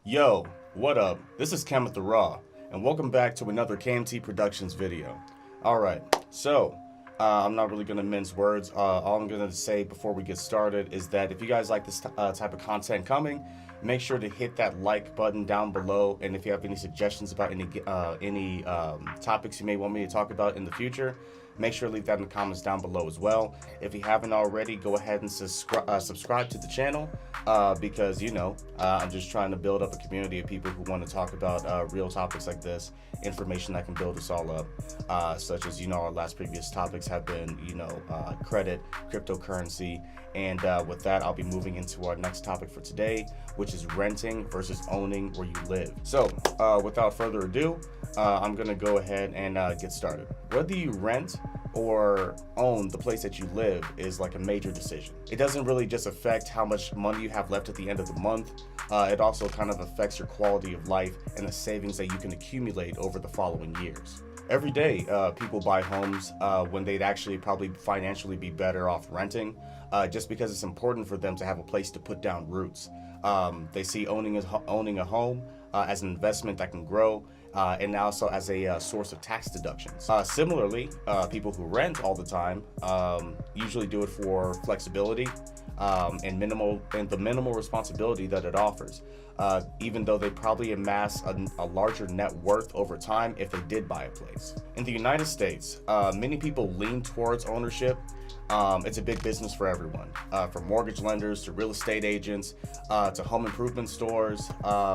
Yo, what up? This is KMT the Ra, and welcome back to another KMT Productions video. Alright, so I'm not really going to mince words. All I'm going to say before we get started is that if you guys like this type of content coming, make sure to hit that like button down below. And if you have any suggestions about any topics you may want me to talk about in the future, make sure to leave that in the comments down below as well. If you haven't already, go ahead and subscribe to the channel because, I'm just trying to build up a community of people who want to talk about real topics like this, information that can build us all up, such as, our last previous topics have been, credit, cryptocurrency, and with that, I'll be moving into our next topic for today, which is renting versus owning where you live. So without further ado, I'm going to go ahead and get started. Whether you rent or own the place that you live is like a major decision. It doesn't really just affect how much money you have left at the end of the month. It also kind of affects your quality of life and the savings that you can accumulate over the following years. Every day, people buy homes when they'd actually probably financially be better off renting, just because it's important for them to have a place to put down roots. They see owning a home as an investment that can grow, and also as a source of tax deductions. Similarly, people who rent all the time usually do it for flexibility and the minimal responsibility that it offers, even though they probably amass a larger net worth over time if they did buy a place. In the United States, many people lean towards ownership. It's a big business for everyone, from mortgage lenders to real estate agents to home improvement stores.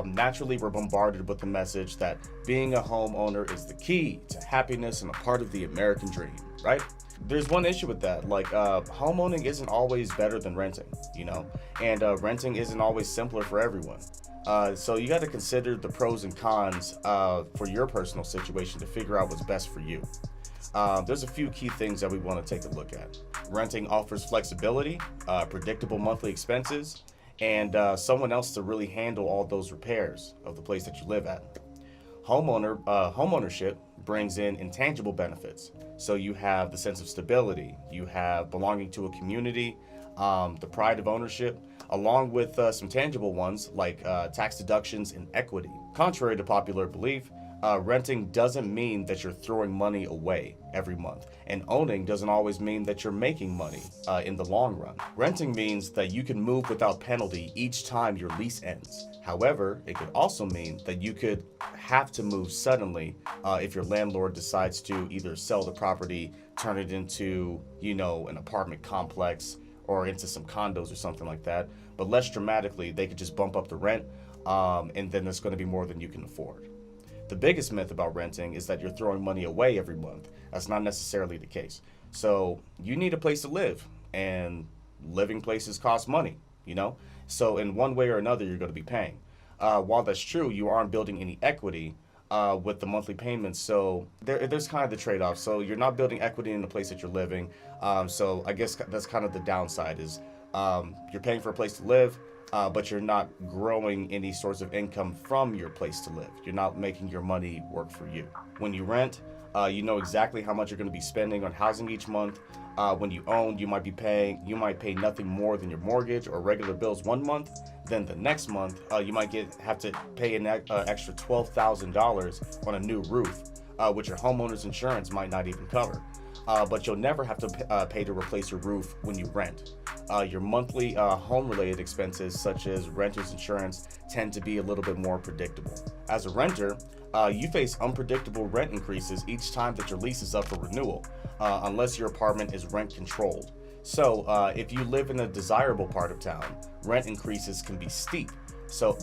Naturally, we're bombarded with the message that being a homeowner is the key to happiness and a part of the American dream, right? There's one issue with that, like homeowning isn't always better than renting, and renting isn't always simpler for everyone. So you got to consider the pros and cons for your personal situation to figure out what's best for you. There's a few key things that we want to take a look at. Renting offers flexibility, predictable monthly expenses, and someone else to really handle all those repairs of the place that you live at. Homeownership brings in intangible benefits. So you have the sense of stability, you have belonging to a community, the pride of ownership, along with some tangible ones like tax deductions and equity. Contrary to popular belief, renting doesn't mean that you're throwing money away every month, and owning doesn't always mean that you're making money in the long run. Renting means that you can move without penalty each time your lease ends. However, it could also mean that you could have to move suddenly if your landlord decides to either sell the property, turn it into, an apartment complex, or into some condos or something like that. But less dramatically, they could just bump up the rent, and then it's going to be more than you can afford. The biggest myth about renting is that you're throwing money away every month. That's not necessarily the case. So you need a place to live, and living places cost money, So in one way or another, you're going to be paying. While that's true, you aren't building any equity with the monthly payments. So there's kind of the trade-off. So you're not building equity in the place that you're living. So I guess that's kind of the downside is you're paying for a place to live, but you're not growing any source of income from your place to live. You're not making your money work for you. When you rent, you know exactly how much you're going to be spending on housing each month. When you own, you might pay nothing more than your mortgage or regular bills one month. Then the next month, you might have to pay an extra $12,000 on a new roof, which your homeowner's insurance might not even cover. But you'll never have to pay to replace your roof when you rent. Your monthly home-related expenses, such as renter's insurance, tend to be a little bit more predictable. As a renter, you face unpredictable rent increases each time that your lease is up for renewal, unless your apartment is rent-controlled. So if you live in a desirable part of town, rent increases can be steep.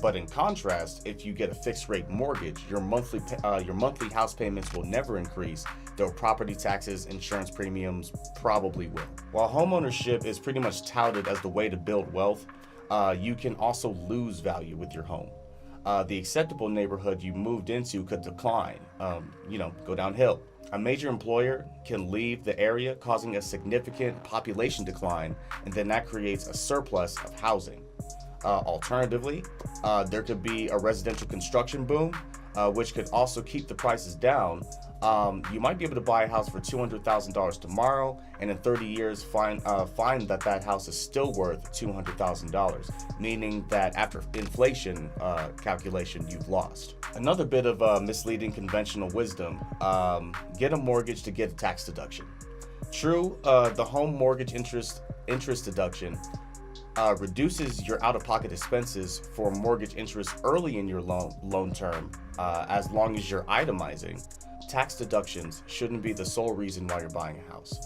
But in contrast, if you get a fixed rate mortgage, your monthly house payments will never increase, though property taxes, insurance premiums probably will. While homeownership is pretty much touted as the way to build wealth, you can also lose value with your home. The acceptable neighborhood you moved into could decline, go downhill. A major employer can leave the area, causing a significant population decline, and then that creates a surplus of housing. Alternatively, there could be a residential construction boom, which could also keep the prices down. You might be able to buy a house for $200,000 tomorrow, and in 30 years find that house is still worth $200,000, meaning that after inflation calculation, you've lost. Another bit of misleading conventional wisdom: get a mortgage to get a tax deduction. True, the home mortgage interest deduction reduces your out-of-pocket expenses for mortgage interest early in your loan term, as long as you're itemizing. Tax deductions shouldn't be the sole reason why you're buying a house.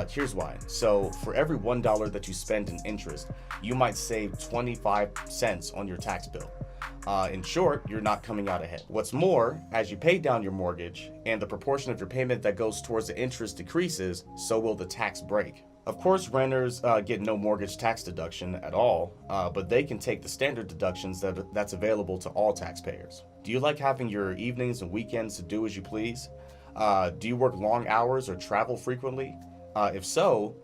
Here's why. So for every $1 that you spend in interest, you might save 25 cents on your tax bill. In short, you're not coming out ahead. What's more, as you pay down your mortgage and the proportion of your payment that goes towards the interest decreases, so will the tax break. Of course, renters get no mortgage tax deduction at all, but they can take the standard deductions that's available to all taxpayers. Do you like having your evenings and weekends to do as you please? Do you work long hours or travel frequently? If so,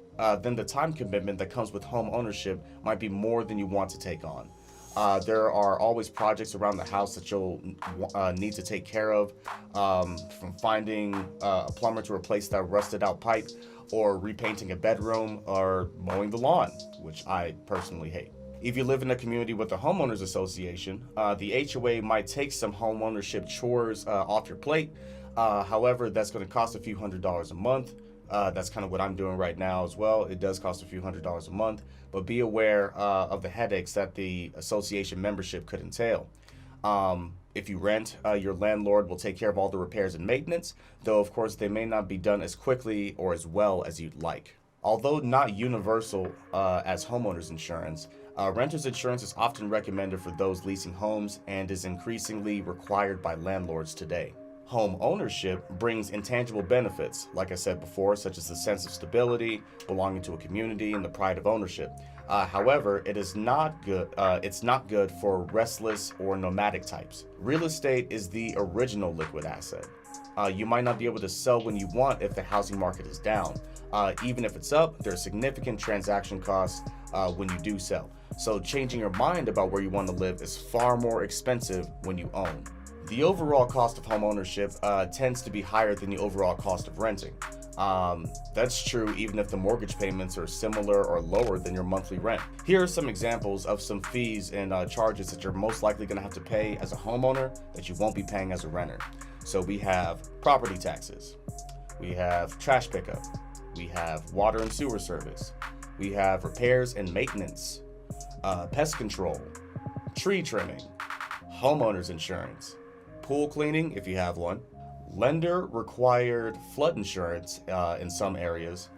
then the time commitment that comes with home ownership might be more than you want to take on. There are always projects around the house that you'll need to take care of, from finding a plumber to replace that rusted out pipe, or repainting a bedroom, or mowing the lawn, which I personally hate. If you live in a community with a homeowners association, the HOA might take some home ownership chores off your plate. However, that's going to cost a few $100s a month. That's kind of what I'm doing right now as well. It does cost a few $100s a month, but be aware of the headaches that the association membership could entail. If you rent, your landlord will take care of all the repairs and maintenance, though of course they may not be done as quickly or as well as you'd like. Although not universal as homeowners insurance, renter's insurance is often recommended for those leasing homes and is increasingly required by landlords today. Home ownership brings intangible benefits, like I said before, such as the sense of stability, belonging to a community, and the pride of ownership. However, it is not good. It's not good for restless or nomadic types. Real estate is the original liquid asset. You might not be able to sell when you want if the housing market is down. Even if it's up, there are significant transaction costs when you do sell. So changing your mind about where you want to live is far more expensive when you own. The overall cost of home ownership tends to be higher than the overall cost of renting. That's true even if the mortgage payments are similar or lower than your monthly rent. Here are some examples of some fees and charges that you're most likely going to have to pay as a homeowner that you won't be paying as a renter. So we have property taxes, we have trash pickup, we have water and sewer service, we have repairs and maintenance, pest control, tree trimming, homeowners insurance, pool cleaning if you have one, lender required flood insurance in some areas,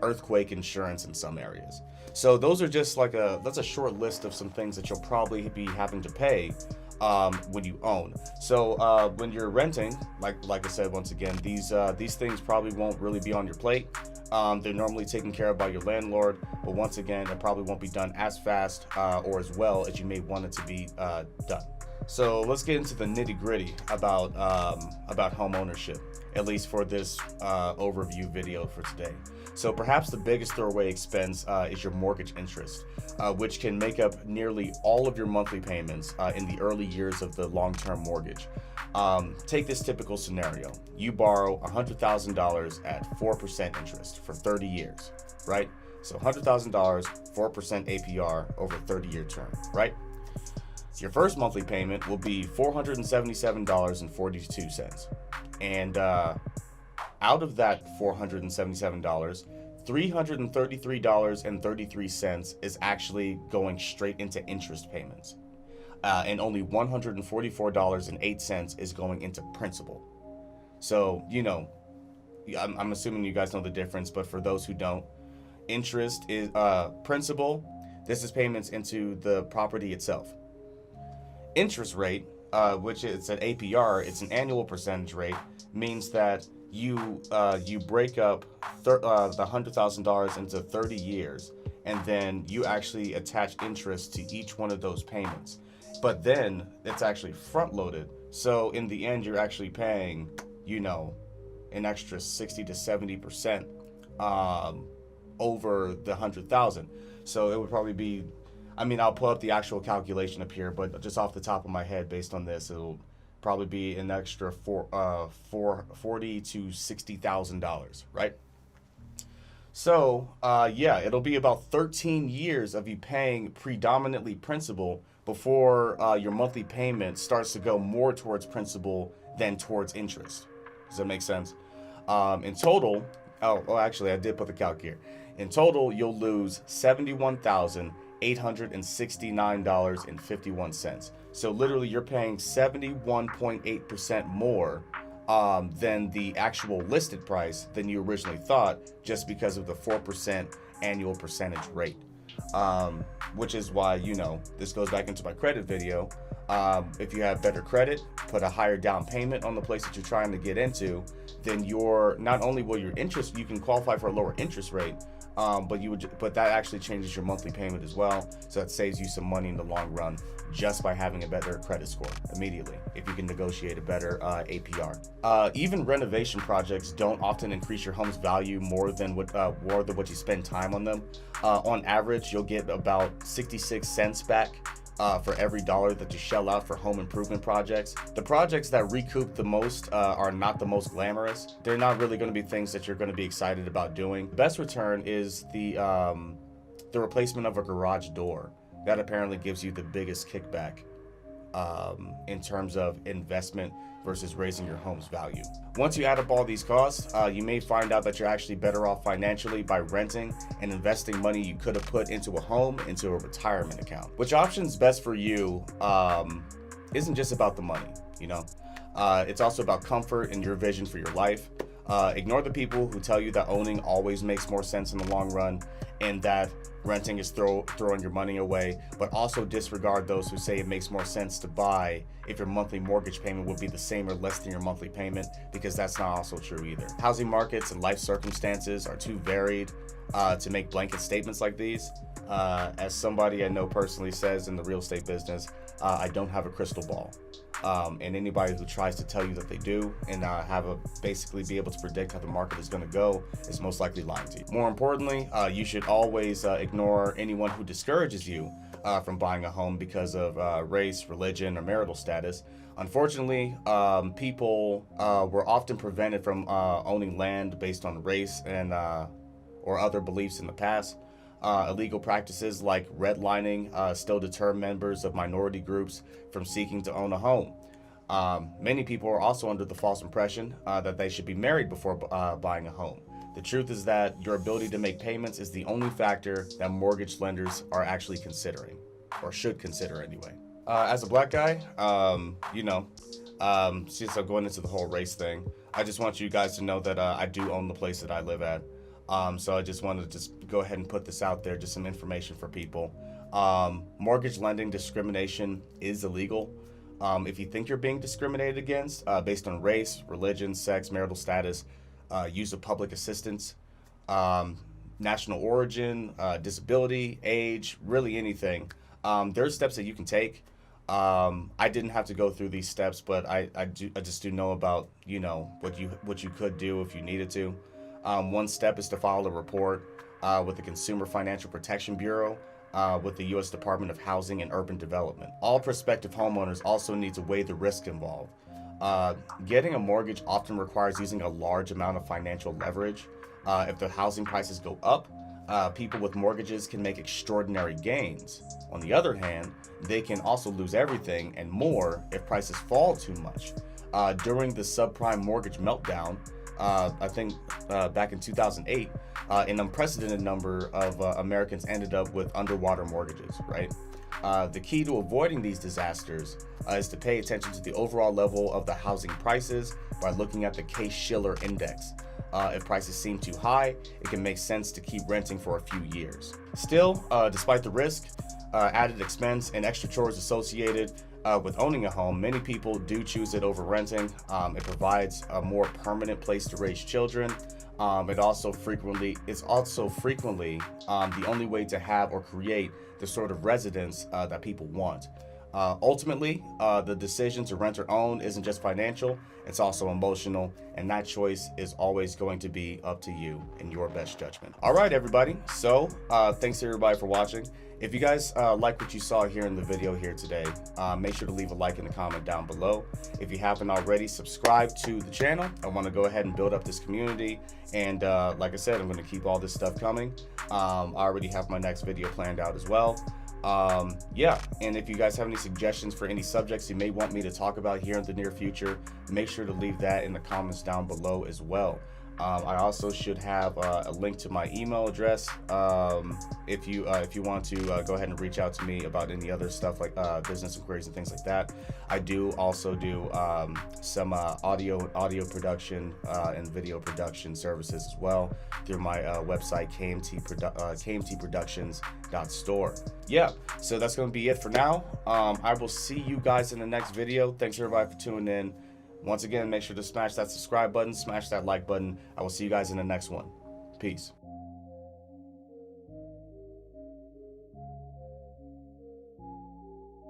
earthquake insurance in some areas. So those are just that's a short list of some things that you'll probably be having to pay when you own. So when you're renting, like I said, once again, these things probably won't really be on your plate. They're normally taken care of by your landlord, but once again, it probably won't be done as fast or as well as you may want it to be done. So let's get into the nitty-gritty about home ownership, at least for this overview video for today. So perhaps the biggest throwaway expense is your mortgage interest, which can make up nearly all of your monthly payments in the early years of the long-term mortgage. Take this typical scenario. You borrow $100,000 at 4% interest for 30 years, right? So $100,000, 4% APR over a 30-year term, right? Your first monthly payment will be $477.42. And out of that $477, $333.33 is actually going straight into interest payments. And only $144.08 is going into principal. So, I'm assuming you guys know the difference, but for those who don't, interest is principal. This is payments into the property itself. Interest rate, which is an APR, it's an annual percentage rate, means that you break up the $100,000 into 30 years, and then you actually attach interest to each one of those payments. But then it's actually front loaded. So in the end, you're actually paying, an extra 60 to 70% over the 100,000. So it would probably be, I'll pull up the actual calculation up here, but just off the top of my head, based on this, it'll probably be an extra $40 to $60,000, right? So, yeah, it'll be about 13 years of you paying predominantly principal before your monthly payment starts to go more towards principal than towards interest. Does that make sense? In total, well, actually, I did put the calc here. In total, you'll lose $71,869.51. So literally, you're paying 71.8% more than the actual listed price than you originally thought, just because of the 4% annual percentage rate. Which is why, this goes back into my credit video. If you have better credit, put a higher down payment on the place that you're trying to get into, then not only will your interest, you can qualify for a lower interest rate, but that actually changes your monthly payment as well. So that saves you some money in the long run just by having a better credit score immediately, if you can negotiate a better APR. Even renovation projects don't often increase your home's value more than what you spend time on them. On average, you'll get about 66 cents back for every dollar that you shell out for home improvement projects. The projects that recoup the most are not the most glamorous. They're not really going to be things that you're going to be excited about doing. The best return is the replacement of a garage door. That apparently gives you the biggest kickback in terms of investment versus raising your home's value. Once you add up all these costs, you may find out that you're actually better off financially by renting and investing money you could have put into a home into a retirement account. Which option's best for you isn't just about the money, it's also about comfort and your vision for your life. Ignore the people who tell you that owning always makes more sense in the long run and that renting is throwing your money away, but also disregard those who say it makes more sense to buy if your monthly mortgage payment would be the same or less than your monthly payment, because that's not also true either. Housing markets and life circumstances are too varied to make blanket statements like these. As somebody I know personally says in the real estate business, I don't have a crystal ball. And anybody who tries to tell you that they do and basically be able to predict how the market is going to go is most likely lying to you. More importantly, you should always ignore anyone who discourages you from buying a home because of race, religion, or marital status. Unfortunately, people were often prevented from owning land based on race and or other beliefs in the past. Illegal practices like redlining still deter members of minority groups from seeking to own a home. Many people are also under the false impression that they should be married before buying a home. The truth is that your ability to make payments is the only factor that mortgage lenders are actually considering, or should consider anyway. As a black guy, since I'm going into the whole race thing, I just want you guys to know that I do own the place that I live at. So I just wanted to go ahead and put this out there, just some information for people. Mortgage lending discrimination is illegal. If you think you're being discriminated against based on race, religion, sex, marital status, use of public assistance, national origin, disability, age, really anything, there's steps that you can take. I didn't have to go through these steps, but I just do know about what you could do if you needed to. One step is to file a report with the Consumer Financial Protection Bureau with the U.S. Department of Housing and Urban Development. All prospective homeowners also need to weigh the risk involved. Getting a mortgage often requires using a large amount of financial leverage. If the housing prices go up, people with mortgages can make extraordinary gains. On the other hand, they can also lose everything and more if prices fall too much. During the subprime mortgage meltdown, I think back in 2008, an unprecedented number of Americans ended up with underwater mortgages, right? The key to avoiding these disasters is to pay attention to the overall level of the housing prices by looking at the Case-Shiller index. If prices seem too high, it can make sense to keep renting for a few years. Still, despite the risk, added expense, and extra chores associated with owning a home, many people do choose it over renting. It provides a more permanent place to raise children. It's also frequently the only way to have or create the sort of residence that people want. Ultimately, the decision to rent or own isn't just financial, it's also emotional, and that choice is always going to be up to you and your best judgment. All right, everybody. So, thanks to everybody for watching. If you guys like what you saw here in the video here today, make sure to leave a like in the comment down below. If you haven't already, subscribe to the channel. I want to go ahead and build up this community. And like I said, I'm going to keep all this stuff coming. I already have my next video planned out as well. Yeah, and if you guys have any suggestions for any subjects you may want me to talk about here in the near future, make sure to leave that in the comments down below as well. I also should have a link to my email address if you want to go ahead and reach out to me about any other stuff like business inquiries and things like that. I do also do some audio production and video production services as well through my website kmtproductions.store. Yeah, so that's going to be it for now. I will see you guys in the next video. Thanks everybody for tuning in. Once again, make sure to smash that subscribe button, smash that like button. I will see you guys in the next one. Peace.